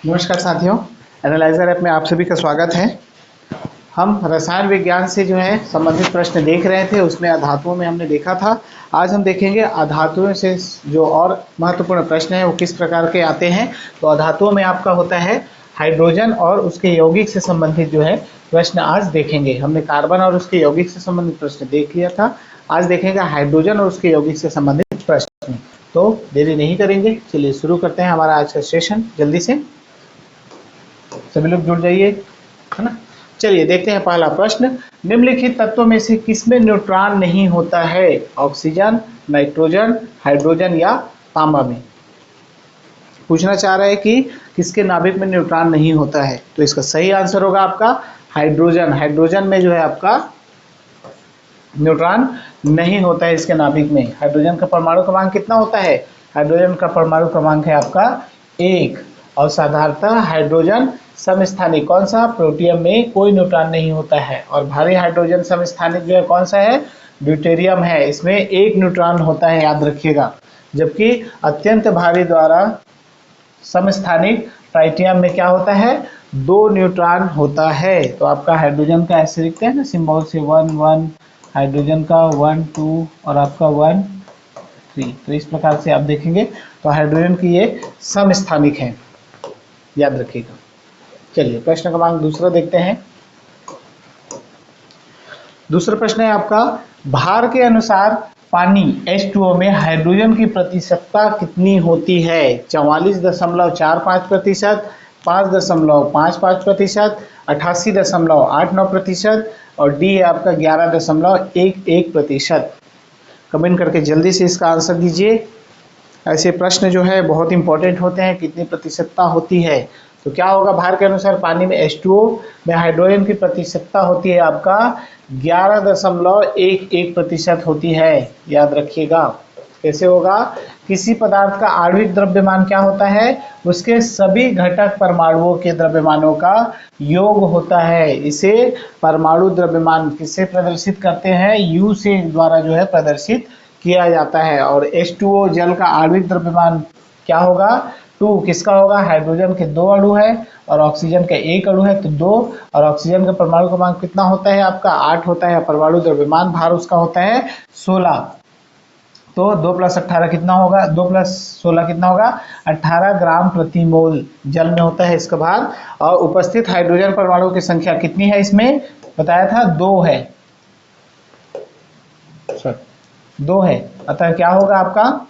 नमस्कार साथियों, analyser app में आप सभी का स्वागत है। हम रसायन विज्ञान से जो है संबंधित प्रश्न देख रहे थे, उसमें अधातुओं में हमने देखा था। आज हम देखेंगे अधातुओं से जो और महत्वपूर्ण प्रश्न है वो किस प्रकार के आते हैं। तो अधातुओं में आपका होता है हाइड्रोजन और उसके यौगिक से संबंधित जो है प्रश्न आज देखेंगे। हमने कार्बन और उसके यौगिक से संबंधित प्रश्न देख लिया था, आज देखेंगे हाइड्रोजन और उसके यौगिक से संबंधित प्रश्न। तो देरी नहीं करेंगे, चलिए शुरू करते हैं हमारा आज का सेशन। जल्दी से सभी लोग जुड़ जाइए, है ना। चलिए देखते हैं पहला प्रश्न। निम्नलिखित तत्वों में से किसमें न्यूट्रॉन नहीं होता है? ऑक्सीजन, नाइट्रोजन, हाइड्रोजन या तांबा में। पूछना चाह रहा है कि किसके नाभिक में न्यूट्रॉन नहीं होता है। तो इसका सही आंसर होगा आपका हाइड्रोजन। हाइड्रोजन में जो है आपका न्यूट्रॉन नहीं होता है इसके नाभिक में। हाइड्रोजन का परमाणु क्रमांक कितना होता है? हाइड्रोजन का परमाणु क्रमांक है आपका 1। और साधारणतः हाइड्रोजन समस्थानिक कौन सा? प्रोटियम में कोई न्यूट्रॉन नहीं होता है। और भारी हाइड्रोजन समस्थानिक जो है कौन सा है? ड्यूटेरियम है, इसमें 1 न्यूट्रॉन होता है, याद रखिएगा। जबकि अत्यंत भारी द्वारा समस्थानिक ट्राइटियम में क्या होता है? 2 न्यूट्रॉन होता है। तो आपका हाइड्रोजन का ऐसे लिखते हैं ना सिंबल से 1 1, हाइड्रोजन का 1 2 और आपका 1 3। तो इस प्रकार से आप देखेंगे तो हाइड्रोजन की ये समस्थानिक है, याद रखिएगा। चलिए प्रश्न क्रमांक दूसरा देखते हैं। दूसरा प्रश्न है आपका, भार के अनुसार पानी H2O में हाइड्रोजन की प्रतिशतता कितनी होती है? 44.45%, 5.55%, 88.89% और डी है आपका 11.11%। कमेंट करके जल्दी से इसका आंसर दीजिए। ऐसे प्रश्न जो है बहुत इंपॉर्टेंट होते हैं, कितनी प्रतिशतता होती है। तो क्या होगा? भार के अनुसार पानी में H2O में हाइड्रोजन की प्रतिशतता होती है आपका 11.11% होती है, याद रखिएगा। कैसे होगा? किसी पदार्थ का आणविक द्रव्यमान क्या होता है? उसके सभी घटक परमाणुओं के द्रव्यमानों का योग होता है। इसे परमाणु द्रव्यमान किससे प्रदर्शित करते हैं? U से द्वारा जो है प्रदर्शित किया जाता है। और H2O जल का आणविक द्रव्यमान क्या होगा? 2। किसका होगा? हाइड्रोजन के 2 अणु है और ऑक्सीजन का 1 अणु है, तो 2। और ऑक्सीजन का परमाणु क्रमांक कितना होता है आपका? 8 होता है। परमाणु द्रव्यमान भार उसका होता है 16। तो 2 + 18 कितना होगा? 2 + 16 कितना होगा? 18 ग्राम प्रति मोल जल में होता है इसका भार। और उपस्थित हाइड्रोजन परमाणु की संख्या कितनी है? इसमें बताया था 2 है, 2 है। अतः क्या होगा आपका?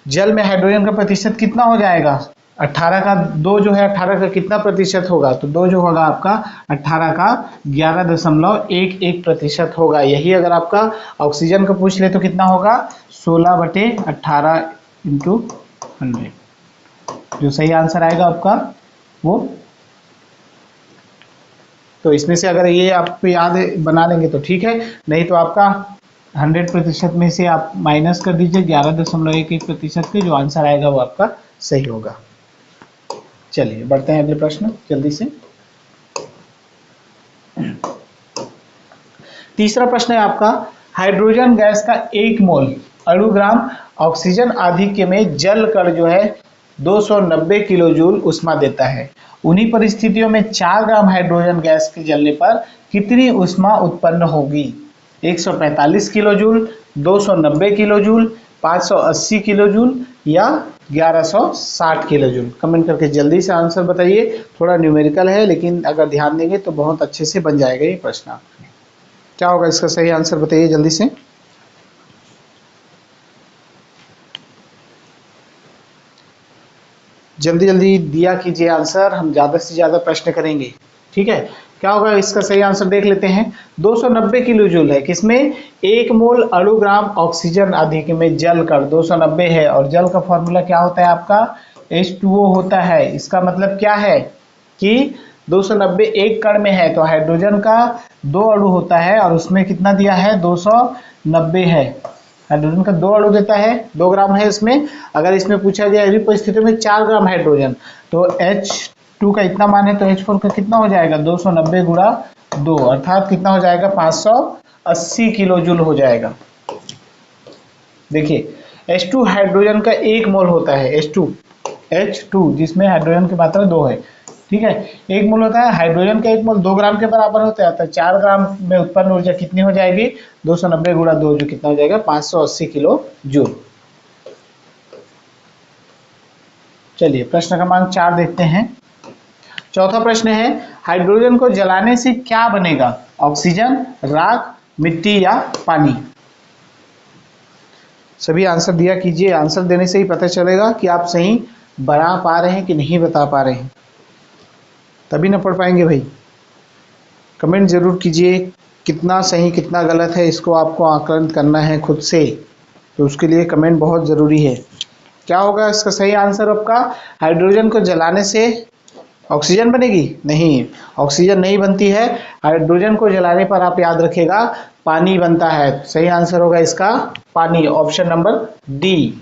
जल में हाइड्रोजन का प्रतिशत कितना हो जाएगा? 18 का 2 जो है 18 का कितना प्रतिशत होगा? तो 2 जो होगा आपका 18 का 11.11% होगा। यही अगर आपका ऑक्सीजन का पूछ ले तो कितना होगा? 16/18 × 100। जो सही आंसर आएगा आपका वो, तो इसमें से अगर ये आप याद बना लेंगे तो ठीक है, नहीं तो आपका 100% में से आप माइनस कर दीजिए 11.11% के, जो आंसर आएगा वो आपका सही होगा। चलिए बढ़ते हैं अगले प्रश्न जल्दी से। तीसरा प्रश्न है आपका, हाइड्रोजन गैस का 1 मोल अणुग्राम ऑक्सीजन आधिक्य में जल कण जो है 290 किलो जूल ऊष्मा देता है। उन्हीं परिस्थितियों में 4 ग्राम हाइड्रोजन गैस के जलने पर कितनी ऊष्मा उत्पन्न होगी? 145 kilo joule, 290 kilo joule, 580 kilo joule या 1160 किलो जूल। कमेंट करके जल्दी से आंसर बताइए। थोड़ा न्यूमेरिकल है लेकिन अगर ध्यान देंगे तो बहुत अच्छे से बन जाएगा ये प्रश्न। क्या होगा इसका सही आंसर बताइए जल्दी से। जल्दी जल्दी दिया कीजिए आंसर, हम ज़्यादा से ज़्यादा प्रश्न करेंगे, ठीक है। क्या होगा इसका सही आंसर देख लेते हैं। 290 किलो जूल है किसमें? 1 मोल अणुग्राम ऑक्सीजन आधिक्य में जल कण 290 है। और जल का फॉर्मूला क्या होता है आपका? H2O होता है। इसका मतलब क्या है कि 290 एक कण में है तो हाइड्रोजन का 2 अणु होता है और उसमें कितना दिया है? 290 है। हाइड्रोजन का 2 अणु देता है, 2 ग्राम है इसमें। अगर इसमें पूछा जाए ऐसी परिस्थिति में 4 ग्राम हाइड्रोजन, तो H2 का इतना मान है तो H4 का कितना हो जाएगा? 290 × 2 अर्थात कितना हो जाएगा? 580 किलो जूल हो जाएगा। देखिए H2 हाइड्रोजन का 1 मोल होता है। H2 H2 जिसमें हाइड्रोजन की मात्रा 2 है। ठीक है, एक मोल होता है हाइड्रोजन का, एक मोल 2 ग्राम के बराबर होता है, तो 4 ग्राम में उत्पन्न ऊर्जा कितनी हो जाएगी, 290 गुणा 2 जो कितना हो जाएगा 580 किलो जूल। चलिए प्रश्न क्रमांक 4 देखते हैं। चौथा प्रश्न है हाइड्रोजन को जलाने से क्या बनेगा, ऑक्सीजन, राख, मिट्टी या पानी। सभी आंसर दिया कीजिए, आंसर देने से ही पता चलेगा कि आप सही बना पा रहे हैं कि नहीं बता पा रहे हैं, तभी ना पढ़ पाएंगे भाई। कमेंट जरूर कीजिए, कितना सही कितना गलत है इसको आपको आकलन करना है खुद से, तो उसके लिए कमेंट बहुत ज़रूरी है। क्या होगा इसका सही आंसर आपका, हाइड्रोजन को जलाने से ऑक्सीजन बनेगी, नहीं, ऑक्सीजन नहीं बनती है, हाइड्रोजन को जलाने पर आप याद रखिएगा पानी बनता है। सही आंसर होगा इसका पानी, ऑप्शन नंबर डी।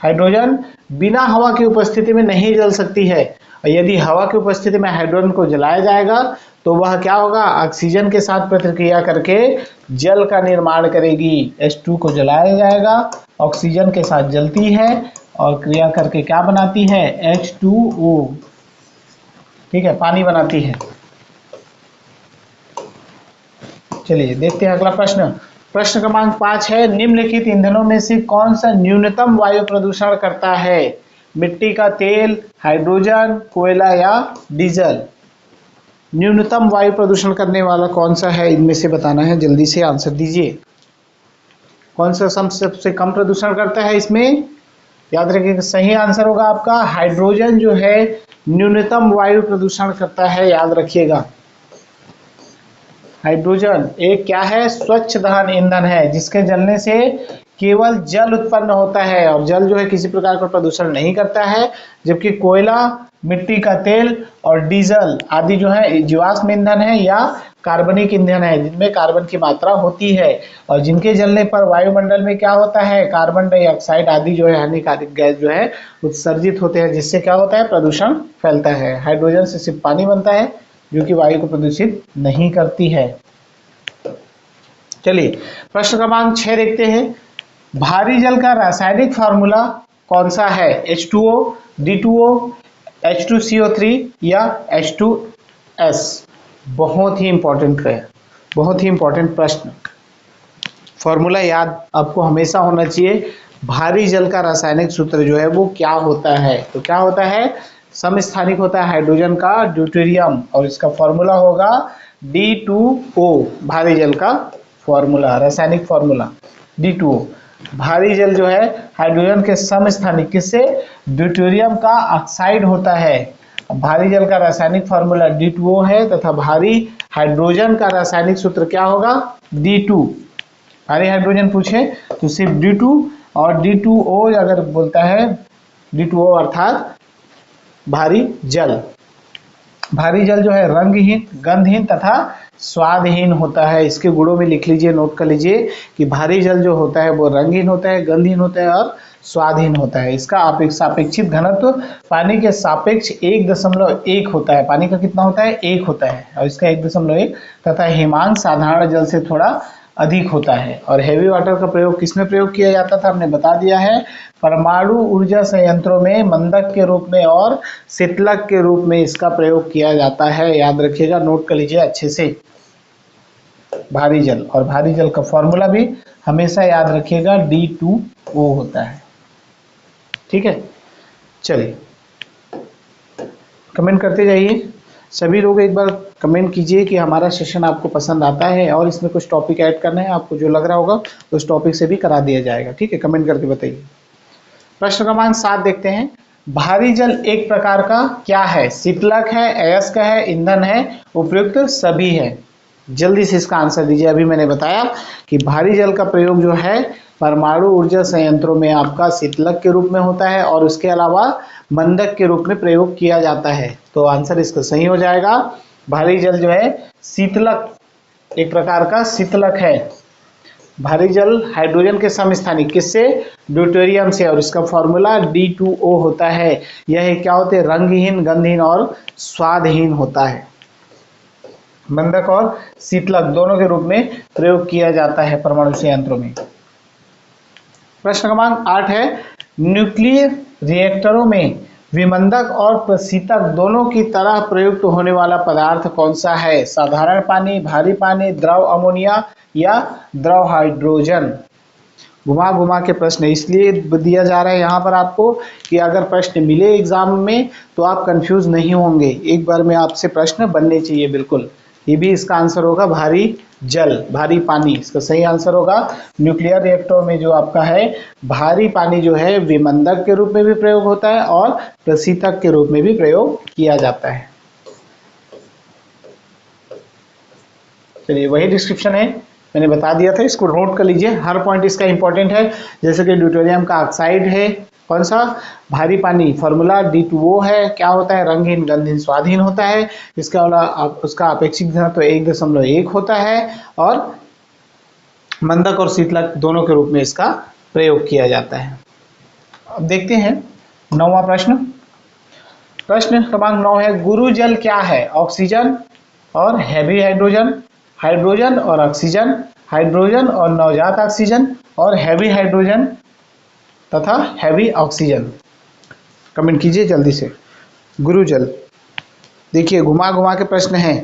हाइड्रोजन बिना हवा की उपस्थिति में नहीं जल सकती है, और यदि हवा की उपस्थिति में हाइड्रोजन को जलाया जाएगा तो वह क्या होगा, ऑक्सीजन के साथ प्रतिक्रिया करके जल का निर्माण करेगी। H2 को जलाया जाएगा, ऑक्सीजन के साथ जलती है और क्रिया करके क्या बनाती है, H2O। ठीक है, पानी बनाती है। चलिए देखते हैं अगला प्रश्न। प्रश्न क्रमांक 5 है निम्नलिखित ईंधनों में से कौन सा न्यूनतम वायु प्रदूषण करता है, मिट्टी का तेल, हाइड्रोजन, कोयला या डीजल। न्यूनतम वायु प्रदूषण करने वाला कौन सा है, इनमें से बताना है, जल्दी से आंसर दीजिए। कौन सा सबसे कम प्रदूषण करता है इसमें, याद रखिएगा सही आंसर होगा आपका हाइड्रोजन जो है न्यूनतम वायु प्रदूषण करता है, याद रखिएगा। हाइड्रोजन एक क्या है, स्वच्छ दहन ईंधन है, जिसके जलने से केवल जल उत्पन्न होता है और जल जो है किसी प्रकार का प्रदूषण नहीं करता है, जबकि कोयला, मिट्टी का तेल और डीजल आदि जो है जीवाश्म ईंधन है या कार्बनिक ईंधन है, जिनमें कार्बन की मात्रा होती है और जिनके जलने पर वायुमंडल में क्या होता है, कार्बन डाइऑक्साइड आदि जो है हानिकारक गैस जो है उत्सर्जित होते हैं, जिससे क्या होता है, प्रदूषण फैलता है। हाइड्रोजन से सिर्फ पानी बनता है जो कि वायु को प्रदूषित नहीं करती है। चलिए प्रश्न क्रमांक 6 देखते हैं। भारी जल का रासायनिक फार्मूला कौन सा है, H2O, D2O, H2CO3 या H2S। बहुत ही इंपॉर्टेंट है, बहुत ही इंपॉर्टेंट प्रश्न। फॉर्मूला याद आपको हमेशा होना चाहिए। भारी जल का रासायनिक सूत्र जो है वो क्या होता है, तो क्या होता है, समस्थानिक होता है हाइड्रोजन का ड्यूटेरियम, और इसका फॉर्मूला होगा D2O। भारी जल का फॉर्मूला, रासायनिक फॉर्मूला D2O। भारी जल जो है हाइड्रोजन के समस्थानिक किससे, ड्यूटेरियम का ऑक्साइड होता है। भारी जल का रासायनिक फॉर्मूला D2O है तथा भारी हाइड्रोजन का रासायनिक सूत्र क्या होगा, D2। भारी हाइड्रोजन पूछे तो सिर्फ D2 और D2O अगर बोलता है, D2O अर्थात भारी जल। भारी जल जो है रंगहीन, गंधहीन तथा स्वादहीन होता है। इसके गुणों में लिख लीजिए, नोट कर लीजिए कि भारी जल जो होता है वो रंगहीन होता है, गंधहीन होता है और स्वादहीन होता है। इसका सापेक्षिक घनत्व पानी के सापेक्ष 1.1 होता है। पानी का कितना होता है, 1 होता है, और इसका 1.1 तथा हिमांक साधारण जल से थोड़ा अधिक होता है। और हेवी वाटर का प्रयोग किसमें प्रयोग किया जाता था, हमने बता दिया है, परमाणु ऊर्जा संयंत्रों में मंदक के रूप में और शीतलक के रूप में इसका प्रयोग किया जाता है। याद रखिएगा, नोट कर लीजिए अच्छे से। भारी जल, और भारी जल का फॉर्मूला भी हमेशा याद रखिएगा D2O होता है। ठीक है, चलिए कमेंट करते जाइए। सभी लोग एक बार कमेंट कीजिए कि हमारा सेशन आपको पसंद आता है और इसमें कुछ टॉपिक ऐड करना है, आपको जो लग रहा होगा उस टॉपिक से भी करा दिया जाएगा। ठीक है, कमेंट करके बताइए। प्रश्न क्रमांक 7 देखते हैं। भारी जल एक प्रकार का क्या है, शीतलक है, अयस्क है, ईंधन है, उपयुक्त सभी है। जल्दी से इसका आंसर दीजिए। अभी मैंने बताया कि भारी जल का प्रयोग जो है परमाणु ऊर्जा संयंत्रों में आपका शीतलक के रूप में होता है और उसके अलावा मंदक के रूप में प्रयोग किया जाता है। तो आंसर इसका सही हो जाएगा। भारी जल जो है शीतलक, एक प्रकार का शीतलक है। भारी जल हाइड्रोजन के समस्थानिक किससे, ड्यूटेरियम से, और इसका फॉर्मूला D2O होता है। यह क्या होते हैं, रंगहीन, गंधहीन और स्वादहीन होता है। मंदक और शीतलक दोनों के रूप में प्रयोग किया जाता है परमाणु संयंत्रों में। प्रश्न क्रमांक 8 है। न्यूक्लियर रिएक्टरों में विमंदक और प्रशीतक दोनों की तरह प्रयुक्त होने वाला पदार्थ कौन सा है? साधारण पानी, भारी पानी, द्रव अमोनिया या द्रव हाइड्रोजन? घुमा घुमा के प्रश्न इसलिए दिया जा रहा है यहाँ पर आपको कि अगर प्रश्न मिले एग्जाम में तो आप कंफ्यूज नहीं होंगे। एक बार में आपसे प्रश्न बनने चाहिए बिल्कुल। ये भी इसका आंसर होगा भारी जल, भारी पानी इसका सही आंसर होगा। न्यूक्लियर रिएक्टर में जो आपका है भारी पानी जो है विमंदक के रूप में भी प्रयोग होता है और प्रशीतक के रूप में भी प्रयोग किया जाता है। चलिए वही डिस्क्रिप्शन है, मैंने बता दिया था, इसको नोट कर लीजिए, हर पॉइंट इसका इंपॉर्टेंट है। जैसे कि ड्यूटेरियम का ऑक्साइड है कौन सा? भारी पानी, फॉर्मूला D2O है, क्या होता है? रंगहीन, गंधहीन, स्वादहीन होता है। इसका उसका अपेक्षित घनत्व 1.1 होता है और मंदक और शीतलक दोनों के रूप में इसका प्रयोग किया जाता है। अब देखते हैं 9वां प्रश्न। प्रश्न क्रमांक 9 है, गुरु जल क्या है? ऑक्सीजन और हैवी हाइड्रोजन, हाइड्रोजन और ऑक्सीजन, हाइड्रोजन और नवजात ऑक्सीजन और हैवी हाइड्रोजन तथा हैवी ऑक्सीजन। कमेंट कीजिए जल्दी से। गुरुजल, देखिए घुमा घुमा के प्रश्न है।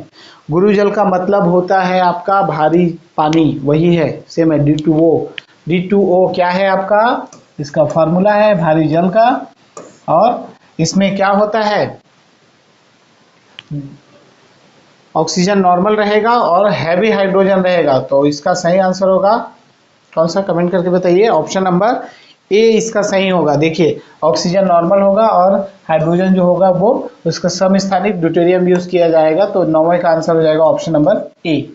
गुरुजल का मतलब होता है आपका भारी पानी, वही है सेम है D2O। D2O क्या है आपका? इसका फॉर्मूला है भारी जल का, और इसमें क्या होता है? ऑक्सीजन नॉर्मल रहेगा और हैवी हाइड्रोजन रहेगा, तो इसका सही आंसर होगा कौन सा? कमेंट करके बताइए। ऑप्शन नंबर ए इसका सही होगा। देखिए ऑक्सीजन नॉर्मल होगा और हाइड्रोजन जो होगा वो उसका समस्थानिक ड्यूटेरियम यूज किया जाएगा, तो 9वें का आंसर हो जाएगा ऑप्शन नंबर ए।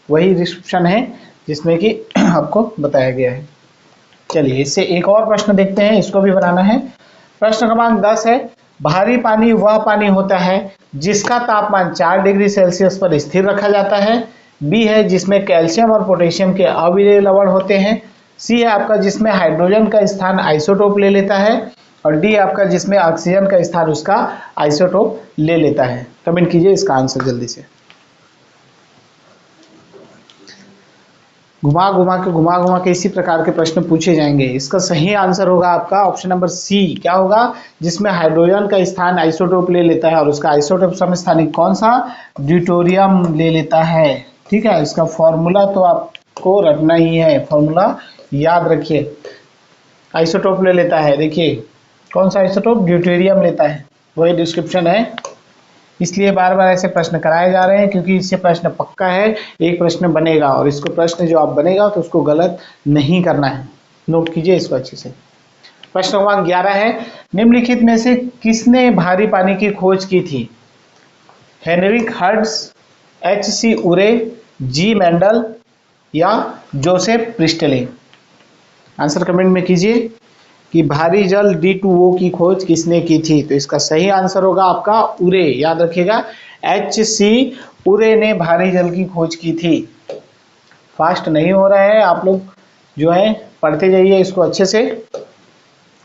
वही डिस्क्रिप्शन है जिसमें कि आपको बताया गया है। चलिए इससे एक और प्रश्न देखते हैं, इसको भी बनाना है। प्रश्न क्रमांक 10 है, भारी पानी वह पानी होता है जिसका तापमान 4 डिग्री सेल्सियस पर स्थिर रखा जाता है। बी है जिसमें कैल्शियम और पोटेशियम के अविरल लवण होते हैं। सी है आपका जिसमें हाइड्रोजन का स्थान आइसोटोप ले लेता है, और डी आपका जिसमें ऑक्सीजन का स्थान उसका आइसोटोप ले लेता है। कमेंट कीजिए इसका आंसर जल्दी से। घुमा घुमा के इसी प्रकार के प्रश्न पूछे जाएंगे। इसका सही आंसर होगा आपका ऑप्शन नंबर सी। क्या होगा? जिसमें हाइड्रोजन का स्थान आइसोटोप ले लेता है और उसका आइसोटोप समस्थानिक कौन सा? ड्यूटेरियम ले लेता है। ठीक है, इसका फॉर्मूला तो आपको रटना ही है, फॉर्मूला याद रखिए। आइसोटोप ले लेता है, देखिए कौन सा आइसोटोप? ड्यूटेरियम लेता है, वही डिस्क्रिप्शन है। इसलिए बार बार ऐसे प्रश्न कराए जा रहे हैं क्योंकि इससे प्रश्न पक्का है, एक प्रश्न बनेगा और इसको प्रश्न जो आप बनेगा तो उसको गलत नहीं करना है। नोट कीजिए इसको अच्छे से। प्रश्न क्रमांक 11 है, निम्नलिखित में से किसने भारी पानी की खोज की थी? Heinrich Hertz, H.C. Urey, G Mendel या जोसेफ प्रिस्टले? आंसर कमेंट में कीजिए कि भारी जल D2O की खोज किसने की थी। तो इसका सही आंसर होगा आपका उरे, याद रखिएगा H.C. उरे ने भारी जल की खोज की थी। फास्ट नहीं हो रहा है, आप लोग जो है पढ़ते जाइए इसको अच्छे से,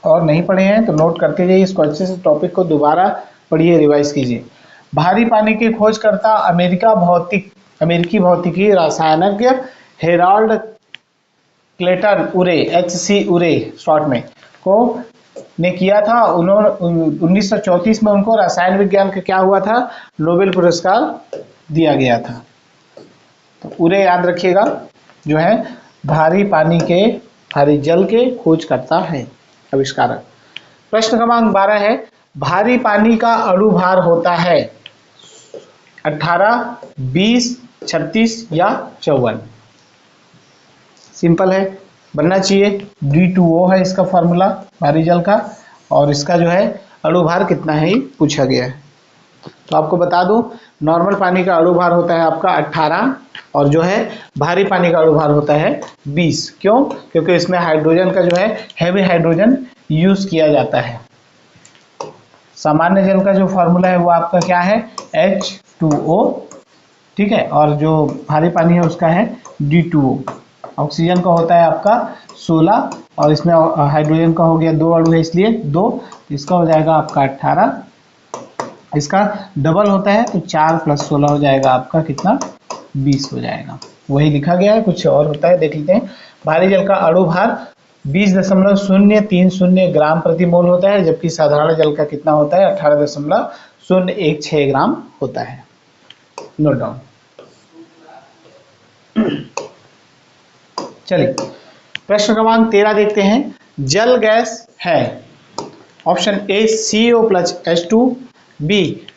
और नहीं पढ़े हैं तो नोट करते जाइए इसको अच्छे से, टॉपिक को दोबारा पढ़िए, रिवाइज कीजिए। भारी पानी की खोजकर्ता अमेरिकी भौतिकी रसायनज्ञ हेराल्ड क्लेटन उरे, H.C. उरे शॉर्ट में को ने किया था। उन्होंने 1934 में उनको रसायन विज्ञान का क्या हुआ था? नोबेल पुरस्कार दिया गया था। तो उरे याद रखिएगा जो है भारी जल के खोजकर्ता है, आविष्कारक। प्रश्न क्रमांक 12 है, भारी पानी का अणुभार होता है 18, 20, 36 या 54? सिंपल है, बनना चाहिए। D2O है इसका फॉर्मूला भारी जल का, और इसका जो है अणुभार कितना है ये पूछा गया है। तो आपको बता दूं, नॉर्मल पानी का अणुभार होता है आपका 18, और जो है भारी पानी का अणुभार होता है 20। क्यों? क्योंकि इसमें हाइड्रोजन का जो है हैवी हाइड्रोजन यूज किया जाता है। सामान्य जल का जो फॉर्मूला है वो आपका क्या है? H2O, ठीक है, और जो भारी पानी है उसका है D2O। ऑक्सीजन का होता है आपका 16, और इसमें हाइड्रोजन का हो गया 2 अणु है इसलिए 2, इसका हो जाएगा आपका 18। इसका डबल होता है तो 4 + 16 हो जाएगा आपका कितना? 20 हो जाएगा। वही लिखा गया है, कुछ और होता है, देख लेते हैं। भारी जल का अणुभार 20.030 ग्राम प्रति मोल होता है, जबकि साधारण जल का कितना होता है 18.016 ग्राम होता है। Note down. चलिए प्रश्न क्रमांक 13 देखते हैं। जल गैस है option A CO plus H2, B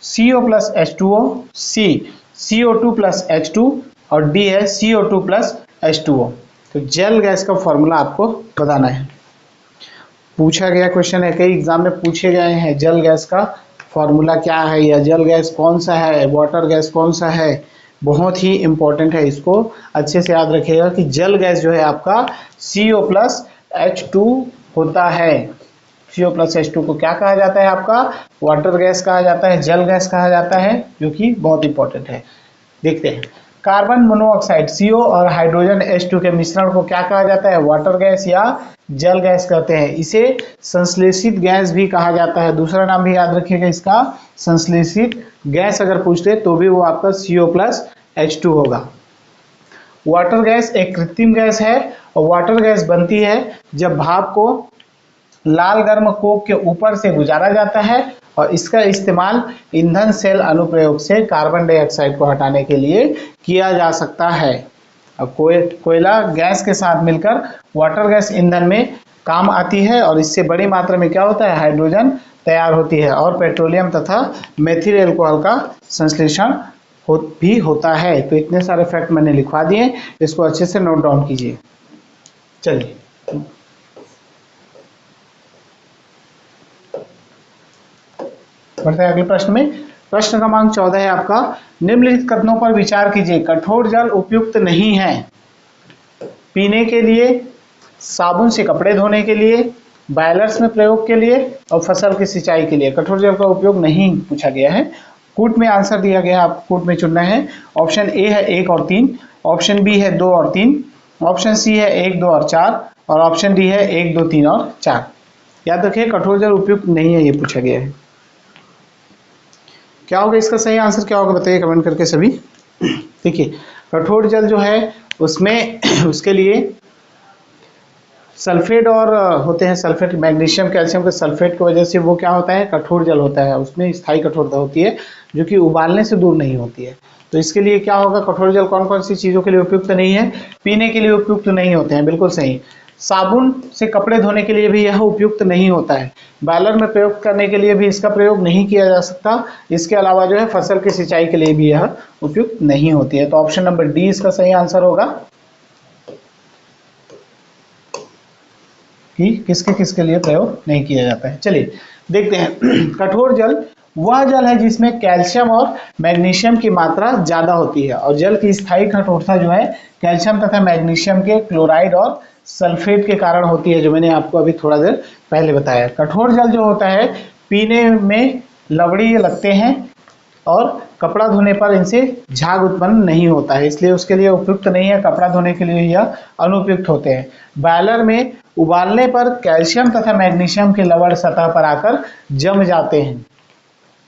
CO plus H2O, C CO2 plus H2 और डी है CO2 प्लस H2O। तो जल गैस का फॉर्मूला आपको बताना है। पूछा गया क्वेश्चन है, कई एग्जाम में पूछे गए हैं जल गैस का फॉर्मूला क्या है या जल गैस कौन सा है, वाटर गैस कौन सा है। बहुत ही इंपॉर्टेंट है, इसको अच्छे से याद रखिएगा कि जल गैस जो है आपका CO प्लस H2 होता है। CO प्लस H2 को क्या कहा जाता है, आपका वाटर गैस कहा जाता है, जल गैस कहा जाता है, जो कि बहुत इंपॉर्टेंट है। देखते हैं, कार्बन मोनोऑक्साइड CO और हाइड्रोजन H2 के मिश्रण को क्या कहा जाता है, वाटर गैस या जल गैस कहते हैं। इसे संश्लेषित गैस भी कहा जाता है, दूसरा नाम भी याद रखिएगा इसका, संश्लेषित गैस अगर पूछते तो भी वो आपका CO प्लस H2 होगा। वाटर गैस एक कृत्रिम गैस है और वाटर गैस बनती है जब भाप को लाल गर्म कोक के ऊपर से गुजारा जाता है और इसका इस्तेमाल ईंधन सेल अनुप्रयोग से कार्बन डाइऑक्साइड को हटाने के लिए किया जा सकता है। अब कोयला गैस के साथ मिलकर वाटर गैस ईंधन में काम आती है और इससे बड़ी मात्रा में क्या होता है, हाइड्रोजन तैयार होती है और पेट्रोलियम तथा मेथिल एल्कोहल का संश्लेषण भी होता है। तो इतने सारे फैक्ट मैंने लिखवा दिए, इसको अच्छे से नोट डाउन कीजिए। चलिए बढ़ते हैं अगले प्रश्न में। प्रश्न क्रमांक 14 है आपका, निम्नलिखित कथनों पर विचार कीजिए। कठोर जल उपयुक्त नहीं है पीने के लिए, साबुन से कपड़े धोने के लिए, बॉयलर्स में प्रयोग के लिए और फसल की सिंचाई के लिए कठोर जल का उपयोग नहीं पूछा गया है। कूट में आंसर दिया गया है, आपको कूट में चुनना है। ऑप्शन ए है 1 और 3, ऑप्शन बी है 2 और 3, ऑप्शन सी है 1, 2 और 4 और ऑप्शन डी है 1, 2, 3 और 4। याद रखिए कठोर जल उपयुक्त नहीं है, ये पूछा गया है। क्या होगा इसका सही आंसर, क्या होगा बताइए कमेंट करके सभी। देखिए कठोर जल जो है उसमें उसके लिए सल्फेट और होते हैं, सल्फेट मैग्नीशियम कैल्शियम के सल्फेट की वजह से वो क्या होता है, कठोर जल होता है, उसमें स्थायी कठोरता होती है जो कि उबालने से दूर नहीं होती है। तो इसके लिए क्या होगा, कठोर जल कौन कौन सी चीज़ों के लिए उपयुक्त नहीं है, पीने के लिए उपयुक्त नहीं होते हैं, बिल्कुल सही। साबुन से कपड़े धोने के लिए भी यह उपयुक्त नहीं होता है, बॉयलर में प्रयोग करने के लिए भी इसका प्रयोग नहीं किया जा सकता। इसके अलावा जो है फसल की सिंचाई के लिए भी यह उपयुक्त नहीं होती है। तो ऑप्शन नंबर डी इसका सही आंसर होगा कि किसके किसके लिए प्रयोग नहीं किया जाता है। चलिए देखते हैं, कठोर जल वह जल है जिसमें कैल्शियम और मैग्नीशियम की मात्रा ज्यादा होती है और जल की स्थायी कठोरता जो है कैल्शियम तथा मैग्नीशियम के क्लोराइड और सल्फेट के कारण होती है, जो मैंने आपको अभी थोड़ा देर पहले बताया। कठोर जल जो होता है पीने में लवणीय लगते हैं और कपड़ा धोने पर इनसे झाग उत्पन्न नहीं होता है, इसलिए उसके लिए उपयुक्त नहीं है। कपड़ा धोने के लिए यह अनुपयुक्त होते हैं। बॉयलर में उबालने पर कैल्शियम तथा मैग्नीशियम के लवण सतह पर आकर जम जाते हैं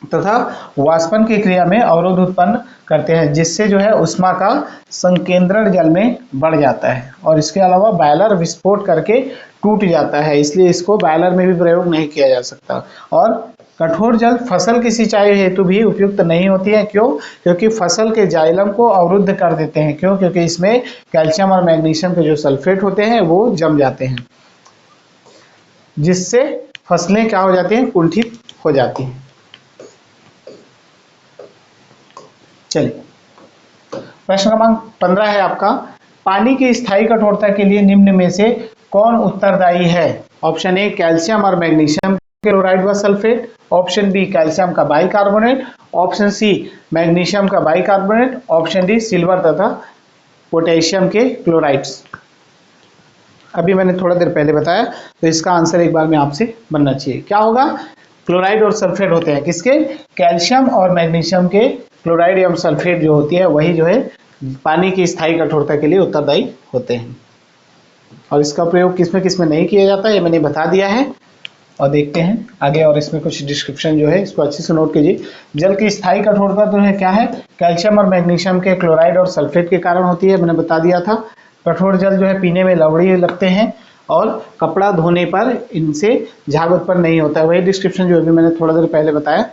तथा वाष्पन की क्रिया में अवरोध उत्पन्न करते हैं, जिससे जो है उष्मा का संकेंद्रण जल में बढ़ जाता है और इसके अलावा बॉयलर विस्फोट करके टूट जाता है, इसलिए इसको बॉयलर में भी प्रयोग नहीं किया जा सकता। और कठोर जल फसल की सिंचाई हेतु भी उपयुक्त नहीं होती है। क्यों? क्योंकि फसल के जाइलम को अवरुद्ध कर देते हैं। क्यों? क्योंकि इसमें कैल्शियम और मैग्नीशियम के जो सल्फेट होते हैं वो जम जाते हैं, जिससे फसलें क्या हो जाती हैं, कुंठित हो जाती हैं। चलिए प्रश्न क्रमांक 15 है आपका, पानी की स्थायी कठोरता के लिए निम्न में से कौन उत्तरदायी है। ऑप्शन ए कैल्शियम और मैग्नीशियम क्लोराइड व सल्फेट, ऑप्शन बी कैल्शियम का बाइकार्बोनेट, ऑप्शन सी मैग्नीशियम का बाइकार्बोनेट, ऑप्शन डी सिल्वर तथा पोटेशियम के क्लोराइड्स। अभी मैंने थोड़ा देर पहले बताया, तो इसका आंसर एक बार में आपसे बनना चाहिए। क्या होगा, क्लोराइड और सल्फेट होते हैं किसके, कैल्शियम और मैग्नीशियम के क्लोराइड एवं सल्फेट जो होती है वही जो है पानी की स्थायी कठोरता के लिए उत्तरदायी होते हैं। और इसका प्रयोग किसमें किसमें नहीं किया जाता है ये मैंने बता दिया है। और देखते हैं आगे, और इसमें कुछ डिस्क्रिप्शन जो है इसको अच्छे से नोट कीजिए। जल की स्थायी कठोरता जो है क्या है, कैल्शियम और मैग्नीशियम के क्लोराइड और सल्फेट के कारण होती है, मैंने बता दिया था। कठोर जल जो है पीने में लवणीय लगते हैं और कपड़ा धोने पर इनसे झाग उत्पन्न नहीं होता है। वही डिस्क्रिप्शन जो अभी मैंने थोड़ा देर पहले बताया,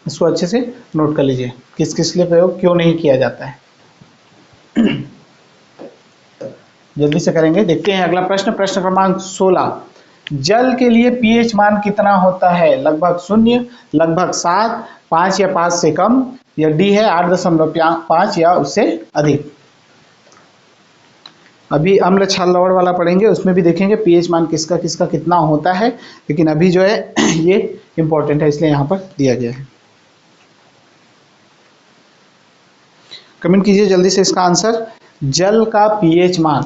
इसको अच्छे से नोट कर लीजिए, किस किस लिए प्रयोग क्यों नहीं किया जाता है। जल्दी से करेंगे, देखते हैं अगला प्रश्न। प्रश्न क्रमांक 16, जल के लिए पीएच मान कितना होता है? लगभग 0, लगभग 7, 5 या 5 से कम, या डी है 8.5 या उससे अधिक। अभी अम्ल क्षार लवण वाला पढ़ेंगे, उसमें भी देखेंगे पीएच मान किसका किसका कितना होता है, लेकिन अभी जो है ये इंपॉर्टेंट है इसलिए यहाँ पर दिया गया है। कमेंट कीजिए जल्दी से इसका आंसर। जल का पीएच मान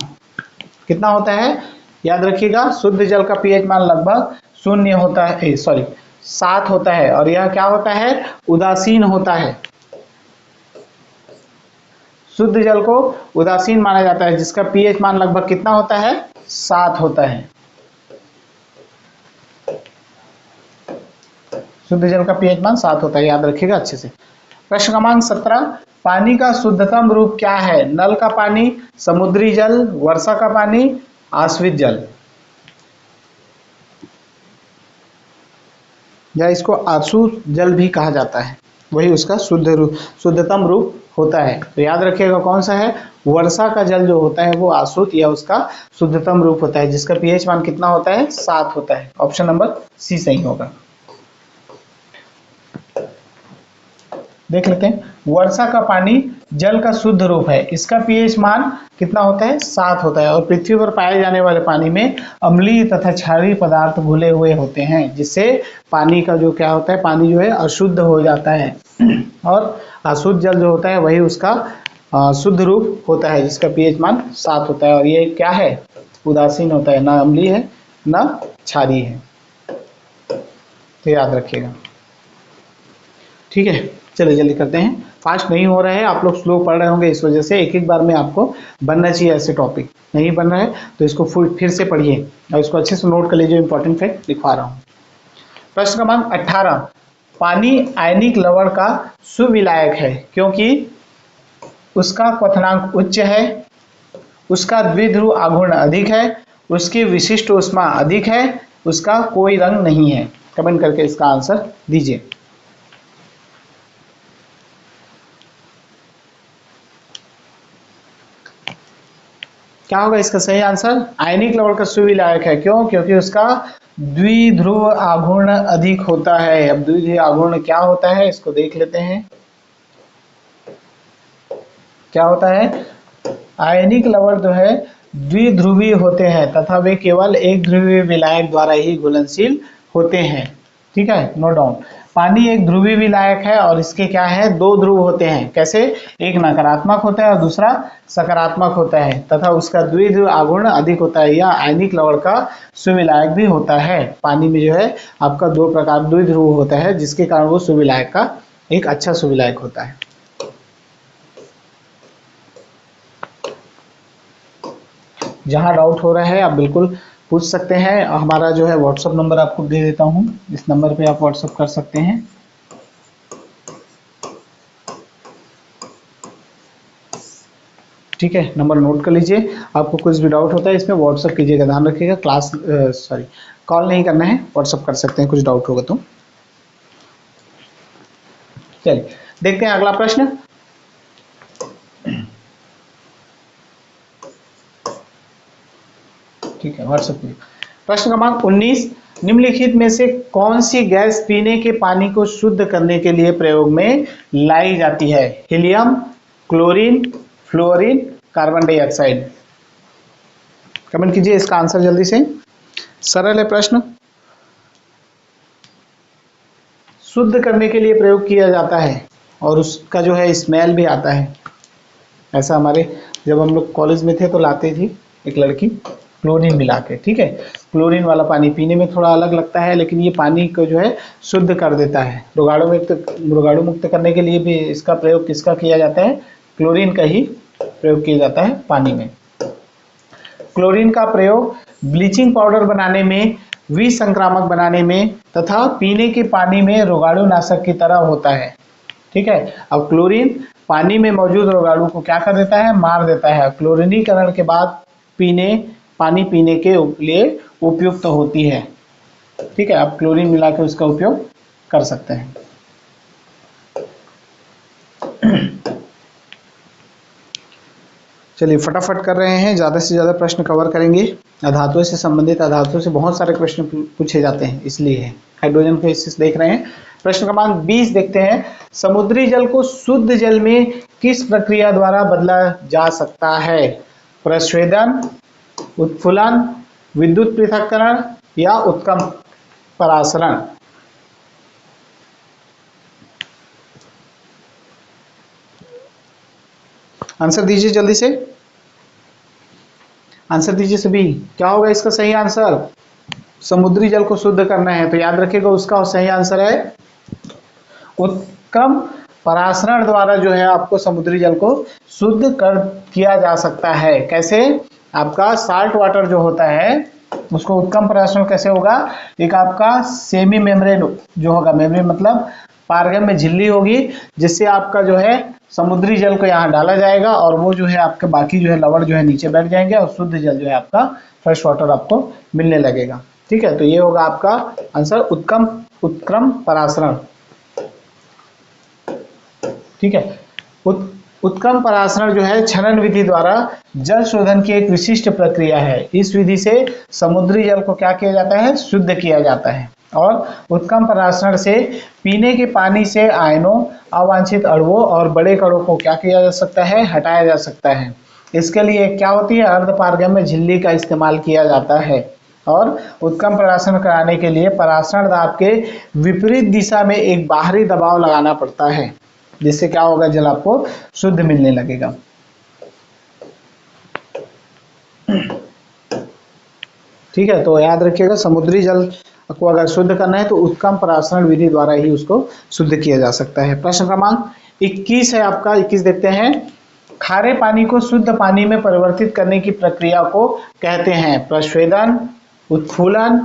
कितना होता है? याद रखिएगा, शुद्ध जल का पीएच मान लगभग 0 होता है, 7 होता है, और यह क्या होता है? उदासीन होता है। शुद्ध जल को उदासीन माना जाता है, जिसका पीएच मान लगभग कितना होता है? 7 होता है। शुद्ध जल का पीएच मान 7 होता है, याद रखिएगा अच्छे से। प्रश्न क्रमांक 17, पानी का शुद्धतम रूप क्या है? नल का पानी, समुद्री जल, वर्षा का पानी, आश्वित जल, या इसको आसुत जल भी कहा जाता है, वही उसका शुद्धतम रूप होता है। तो याद रखिएगा कौन सा है? वर्षा का जल जो होता है वो आसुत या उसका शुद्धतम रूप होता है, जिसका पीएच मान कितना होता है? 7 होता है। ऑप्शन नंबर सी सही होगा। देख लेते हैं, वर्षा का पानी जल का शुद्ध रूप है, इसका पीएच मान कितना होता है? 7 होता है। और पृथ्वी पर पाए जाने वाले पानी में अम्लीय तथा क्षारीय पदार्थ घुले हुए होते हैं, जिससे पानी का जो क्या होता है, पानी जो है अशुद्ध हो जाता है, और अशुद्ध जल जो होता है वही उसका शुद्ध रूप होता है, जिसका पीएच मान 7 होता है। और ये क्या है? उदासीन होता है, ना अम्लीय है ना क्षारीय है, तो याद रखिएगा। ठीक है, चलिए जल्दी करते हैं। फास्ट नहीं हो रहा है, आप लोग स्लो पढ़ रहे होंगे, इस वजह से एक एक बार में आपको बनना चाहिए। ऐसे टॉपिक नहीं बन रहा है तो इसको फिर से पढ़िए और इसको अच्छे से नोट कर लीजिए, इंपॉर्टेंट फैक्ट लिखवा रहा हूँ। प्रश्न क्रमांक 18, पानी आयनिक लवण का सुविलायक है क्योंकि उसका क्वथनांक उच्च है, उसका द्विध्रुव आघूर्ण अधिक है, उसकी विशिष्ट ऊष्मा अधिक है, उसका कोई रंग नहीं है। कमेंट करके इसका आंसर दीजिए। क्या होगा इसका सही आंसर? आयनिक लवण का सुविलायक है। क्यों? क्योंकि उसका द्विध्रुव आघूर्ण अधिक होता है। अब द्विध्रुव आघूर्ण क्या होता है इसको देख लेते हैं। क्या होता है? आयनिक लवण जो है द्विध्रुवीय होते हैं तथा वे केवल एक ध्रुवीय विलायक द्वारा ही घुलनशील होते हैं। ठीक है, नो डाउट। पानी एक ध्रुवीय विलायक है और इसके क्या है? 2 ध्रुव होते हैं। कैसे? एक नकारात्मक होता है और दूसरा सकारात्मक होता है, तथा उसका द्विध्रुव आघूर्ण अधिक होता है। या आयनिक लवण का सुविलायक भी होता है। पानी में जो है आपका 2 प्रकार द्विध्रुव होता है, जिसके कारण वो सुविलायक का एक अच्छा सुविलायक होता है। जहां डाउट हो रहा है आप बिल्कुल पूछ सकते हैं। हमारा जो है व्हाट्सएप नंबर आपको दे देता हूं, इस नंबर पे आप व्हाट्सएप कर सकते हैं। ठीक है, नंबर नोट कर लीजिए। आपको कुछ भी डाउट होता है इसमें व्हाट्सएप कीजिएगा, ध्यान रखिएगा। कॉल नहीं करना है, व्हाट्सएप कर सकते हैं कुछ डाउट होगा तो। चलिए देखते हैं अगला प्रश्न। ठीक है, व्हाट्सएप कीजिए। प्रश्न क्रमांक 19, निम्नलिखित में से कौन सी गैस पीने के पानी को शुद्ध करने के लिए प्रयोग में लाई जाती है? Helium, chlorine, fluorine, carbon dioxide. Comment कीजिए इसका आंसर जल्दी से। सरल है प्रश्न। शुद्ध करने के लिए प्रयोग किया जाता है और उसका जो है स्मेल भी आता है। ऐसा हमारे जब हम लोग कॉलेज में थे तो लाते थी एक लड़की क्लोरीन मिला के। ठीक है, क्लोरीन वाला पानी पीने में थोड़ा अलग लगता है, लेकिन ये पानी को जो है शुद्ध कर देता है। रोगाणु मुक्त करने के लिए भी इसका प्रयोग किसका किया जाता है? क्लोरीन का ही प्रयोग किया जाता है पानी में। क्लोरीन का प्रयोग ब्लीचिंग पाउडर बनाने में, विसंक्रामक बनाने में तथा पीने के पानी में रोगाणु नाशक की तरह होता है। ठीक है, अब क्लोरीन पानी में मौजूद रोगाणु को क्या कर देता है? मार देता है। क्लोरीनीकरण के बाद पीने पानी पीने के लिए उपयुक्त होती है। ठीक है, आप क्लोरीन मिलाकर उसका उपयोग कर सकते हैं। चलिए फटाफट कर रहे हैं, ज़्यादा से ज़्यादा प्रश्न कवर करेंगे। अधातुओं से संबंधित, अधातुओं से बहुत सारे प्रश्न पूछे जाते हैं, इसलिए हाइड्रोजन को इससे देख रहे हैं। प्रश्न क्रमांक 20 देखते हैं। समुद्री जल को शुद्ध जल में किस प्रक्रिया द्वारा बदला जा सकता है? प्रस्वेदन, उत्फुलन, विद्युत पृथक्करण या उत्क्रम परासरण? आंसर दीजिए जल्दी से, आंसर दीजिए सभी। क्या होगा इसका सही आंसर? समुद्री जल को शुद्ध करना है तो याद रखिएगा उसका सही आंसर है उत्क्रम परासरण द्वारा जो है आपको समुद्री जल को शुद्ध कर किया जा सकता है। कैसे? आपका साल्ट वाटर जो होता है उसको उत्क्रम परासरण कैसे होगा? एक आपका सेमी मेम्ब्रेन जो होगा, मेम्ब्रेन मतलब पारगम में झिल्ली होगी, जिससे आपका जो है समुद्री जल को यहाँ डाला जाएगा और वो जो है आपके बाकी जो है लवण जो है नीचे बैठ जाएंगे और शुद्ध जल जो है आपका फ्रेश वाटर आपको मिलने लगेगा। ठीक है, तो ये होगा आपका आंसर उत्क्रम परासरण। ठीक है, उत्क्रम परासरण जो है छनन विधि द्वारा जल शोधन की एक विशिष्ट प्रक्रिया है। इस विधि से समुद्री जल को क्या किया जाता है? शुद्ध किया जाता है। और उत्क्रम परासरण से पीने के पानी से आयनों, अवांछित अणुओं और बड़े कणों को क्या किया जा सकता है? हटाया जा सकता है। इसके लिए क्या होती है? अर्धपारगम्य झिल्ली का इस्तेमाल किया जाता है। और उत्क्रम परासरण कराने के लिए परासरण दाब के विपरीत दिशा में एक बाहरी दबाव लगाना पड़ता है, जिससे क्या होगा? जल आपको शुद्ध मिलने लगेगा। ठीक है, तो याद रखिएगा समुद्री जल को अगर शुद्ध करना है तो उत्क्रम परासरण विधि द्वारा ही उसको शुद्ध किया जा सकता है। प्रश्न क्रमांक 21 है आपका, 21 देखते हैं। खारे पानी को शुद्ध पानी में परिवर्तित करने की प्रक्रिया को कहते हैं प्रस्वेदन, उत्फुलन,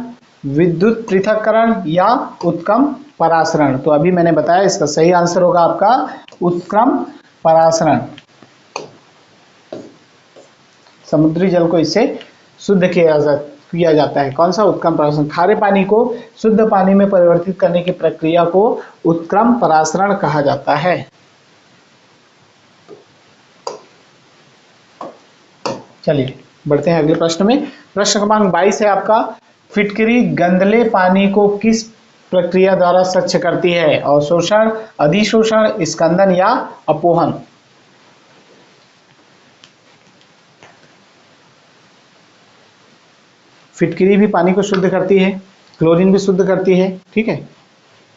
विद्युत पृथक्करण या उत्क्रम परासरण? तो अभी मैंने बताया इसका सही आंसर होगा आपका उत्क्रम परासरण। समुद्री जल को इससे शुद्ध किया जाता है। कौन सा? उत्क्रम परासरण। खारे पानी को शुद्ध पानी में परिवर्तित करने की प्रक्रिया को उत्क्रम परासरण कहा जाता है। चलिए बढ़ते हैं अगले प्रश्न में। प्रश्न क्रमांक 22 है आपका। फिटकरी गंदले पानी को किस प्रक्रिया द्वारा स्वच्छ करती है? अवशोषण, अधिशोषण, स्कंदन या अपोहन? फिटकरी भी पानी को शुद्ध करती है, क्लोरीन भी शुद्ध करती है। ठीक है,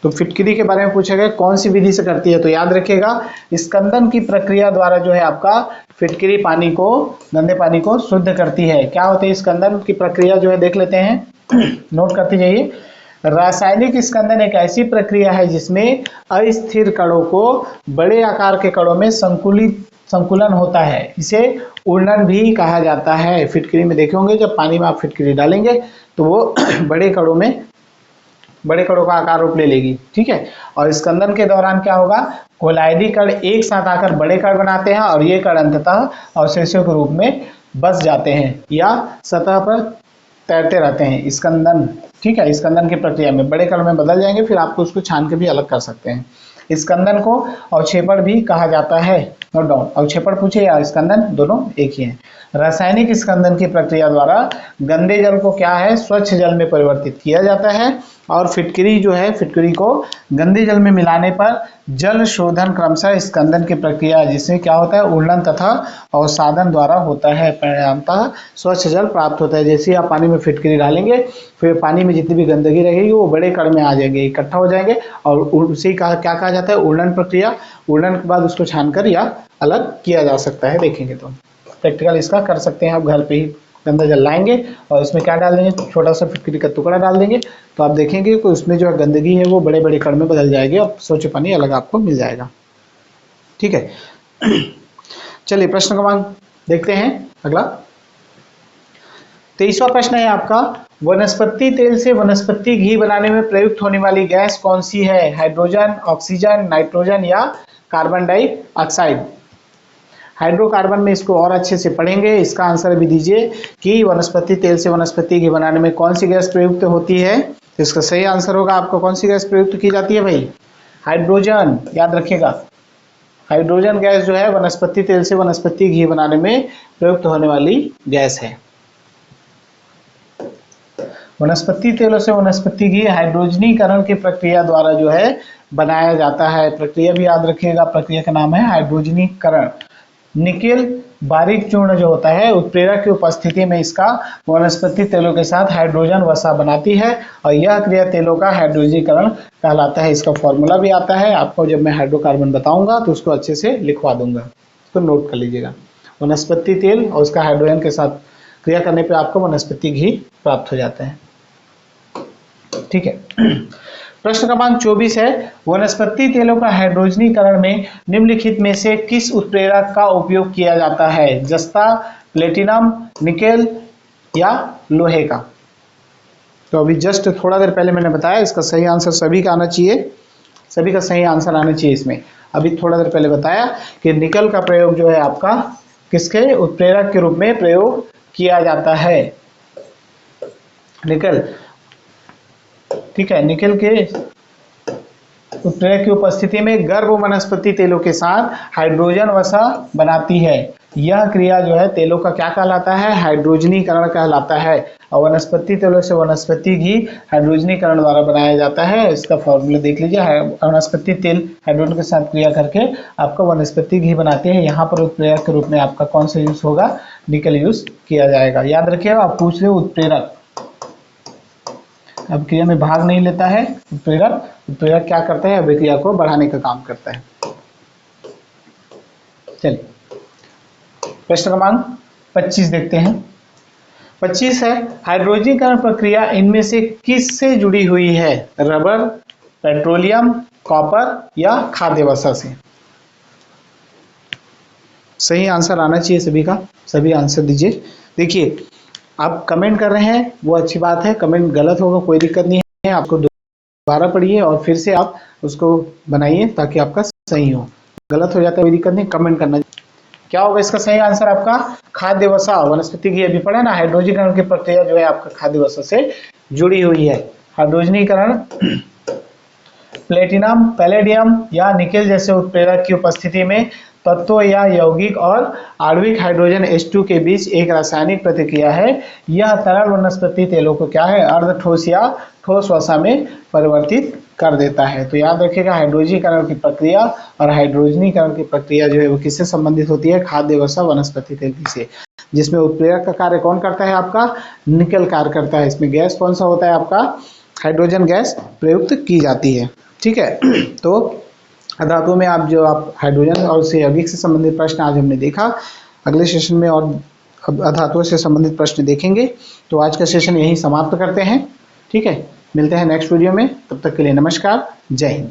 तो फिटकरी के बारे में पूछा गया कौन सी विधि से करती है, तो याद रखिएगा स्कंदन की प्रक्रिया द्वारा जो है आपका फिटकरी पानी को, गंदे पानी को शुद्ध करती है। क्या होती है स्कंदन की प्रक्रिया जो है देख लेते हैं, नोट करते जाइए। रासायनिक स्कंदन एक ऐसी प्रक्रिया है जिसमें अस्थिर कणों को बड़े आकार के कणों में संकुलन होता है। इसे उड़न भी कहा जाता है। फिटकरी में देखे होंगे जब पानी में आप फिटकरी डालेंगे तो वो बड़े कणों का आकार रूप ले लेगी। ठीक है, और स्कंदन के दौरान क्या होगा? कोलाइडी कण एक साथ आकर बड़े कण बनाते हैं और ये कण अंततः अवशेषों के रूप में बस जाते हैं या सतह पर तैरते रहते हैं। स्कंदन, ठीक है, स्कंदन की प्रक्रिया में बड़े कण में बदल जाएंगे, फिर आपको उसको छान के भी अलग कर सकते हैं। स्कंदन को अवक्षेपण भी कहा जाता है। नोट डाउन, अवक्षेपण पूछे या स्कंदन, दोनों एक ही है। रासायनिक स्कंदन की प्रक्रिया द्वारा गंदे जल को क्या है? स्वच्छ जल में परिवर्तित किया जाता है। और फिटकरी जो है, फिटकरी को गंदे जल में मिलाने पर जल शोधन क्रमशः स्कंदन की प्रक्रिया जिसमें क्या होता है? उड़न तथा अवसादन द्वारा होता है। परिणामतः स्वच्छ जल प्राप्त होता है। जैसे आप पानी में फिटकरी डालेंगे फिर पानी में जितनी भी गंदगी रहेगी वो बड़े कण में आ जाएंगे, इकट्ठा हो जाएंगे और उसी का क्या कहा जाता है? उड़न प्रक्रिया। उड़न के बाद उसको छानकर या अलग किया जा सकता है। देखेंगे तो प्रैक्टिकल इसका कर सकते हैं आप घर पे ही। गंदा जल लाएंगे और इसमें क्या डाल देंगे? छोटा सा फिटकरी का टुकड़ा डाल देंगे तो आप देखेंगे कि उसमें जो गंदगी है वो बड़े बड़े कण में बदल जाएगी और स्वच्छ पानी अलग आपको मिल जाएगा। ठीक है, चलिए प्रश्न क्रमांक देखते हैं अगला। 23वां प्रश्न है आपका। वनस्पति तेल से वनस्पति घी बनाने में प्रयुक्त होने वाली गैस कौन सी है? हाइड्रोजन, ऑक्सीजन, नाइट्रोजन या कार्बन डाइऑक्साइड? हाइड्रोकार्बन में इसको और अच्छे से पढ़ेंगे। इसका आंसर भी दीजिए कि वनस्पति तेल से वनस्पति घी बनाने में कौन सी गैस प्रयुक्त होती है। इसका सही आंसर होगा आपको कौन सी गैस प्रयुक्त की जाती है भाई, हाइड्रोजन। याद रखिएगा, हाइड्रोजन गैस जो है वनस्पति तेल से वनस्पति घी बनाने में प्रयुक्त होने वाली गैस है। वनस्पति तेलों से वनस्पति घी हाइड्रोजनीकरण की प्रक्रिया द्वारा जो है बनाया जाता है। प्रक्रिया भी याद रखिएगा, प्रक्रिया का नाम है हाइड्रोजनीकरण। निकेल बारीक चूर्ण जो होता है उत्प्रेरक की उपस्थिति में इसका वनस्पति तेलों के साथ हाइड्रोजन वसा बनाती है और यह क्रिया तेलों का हाइड्रोजनीकरण कहलाता है। इसका फॉर्मूला भी आता है, आपको जब मैं हाइड्रोकार्बन बताऊंगा तो उसको अच्छे से लिखवा दूंगा, उसको नोट कर लीजिएगा। वनस्पति तेल और उसका हाइड्रोजन के साथ क्रिया करने पर आपको वनस्पति घी प्राप्त हो जाता है। ठीक है, प्रश्न क्रमांक 24 है, वनस्पति तेलों का हाइड्रोजनीकरण में निम्नलिखित में से किस उत्प्रेरक का उपयोग किया जाता है, जस्ता, प्लेटिनम, निकेल या लोहे का। तो अभी जस्ट थोड़ा देर पहले मैंने बताया इसका सही आंसर सभी का आना चाहिए, सभी का सही आंसर आना चाहिए इसमें। अभी थोड़ा देर पहले बताया कि निकल का प्रयोग जो है आपका किसके उत्प्रेरक के रूप में प्रयोग किया जाता है, निकल। ठीक है, निकेल के उत्प्रेरक की उपस्थिति में गर्भ वनस्पति तेलों के साथ हाइड्रोजन वसा बनाती है। यह क्रिया जो है तेलों का क्या कहलाता है, हाइड्रोजनीकरण कहलाता है। और वनस्पति तेलों से वनस्पति घी हाइड्रोजनीकरण द्वारा बनाया जाता है। इसका फॉर्मूला देख लीजिए, वनस्पति तेल हाइड्रोजन के साथ क्रिया करके आपका वनस्पति घी बनाते हैं। यहाँ पर उत्प्रेरक के रूप में आपका कौन सा यूज होगा, निकल यूज किया जाएगा। याद रखिएगा, आप पूछ रहे हो उत्प्रेरक, अब क्रिया में भाग नहीं लेता है उत्प्रेरक। उत्प्रेरक क्या करता है, अभिक्रिया को बढ़ाने का काम करता है। चलिए प्रश्न क्रमांक 25 देखते हैं। 25 है, हाइड्रोजनीकरण प्रक्रिया इनमें से किस से जुड़ी हुई है, रबर, पेट्रोलियम, कॉपर या खाद्य वसा से। सही आंसर आना चाहिए सभी का, सभी आंसर दीजिए। देखिए आप कमेंट कर रहे हैं वो अच्छी बात है, कमेंट गलत होगा कोई दिक्कत नहीं है, आपको दोबारा पढ़िए और फिर से आप उसको बनाइए ताकि आपका सही हो। गलत हो जाता है कोई दिक्कत नहीं, कमेंट करना। क्या होगा इसका सही आंसर आपका, खाद्य वसा। वनस्पति घी अभी पढ़ा ना, हाइड्रोजनीकरण की प्रक्रिया जो है आपका खाद्य वसा से जुड़ी हुई है। हाइड्रोजनीकरण प्लेटिनम, पैलेडियम या निकेल जैसे उत्प्रेरक की उपस्थिति में तत्व या यौगिक और आणविक हाइड्रोजन H2 के बीच एक रासायनिक प्रतिक्रिया है। यह तरल वनस्पति तेलों को क्या है, अर्ध ठोस या ठोस वसा में परिवर्तित कर देता है। तो याद रखिएगा, हाइड्रोजनीकरण की प्रक्रिया और हाइड्रोजनीकरण की प्रक्रिया जो है वो किससे संबंधित होती है, खाद्य वसा वनस्पति तेल से, जिसमें उत्प्रेरक का कार्य कौन करता है, आपका निकल कार्य करता है। इसमें गैस कौन सा होता है, आपका हाइड्रोजन गैस प्रयुक्त की जाती है। ठीक है, तो धातुओं में आप हाइड्रोजन और उससे यौगिक से संबंधित प्रश्न आज हमने देखा। अगले सेशन में और धातुओं से संबंधित प्रश्न देखेंगे। तो आज का सेशन यहीं समाप्त करते हैं। ठीक है, मिलते हैं नेक्स्ट वीडियो में, तब तक के लिए नमस्कार, जय हिंद।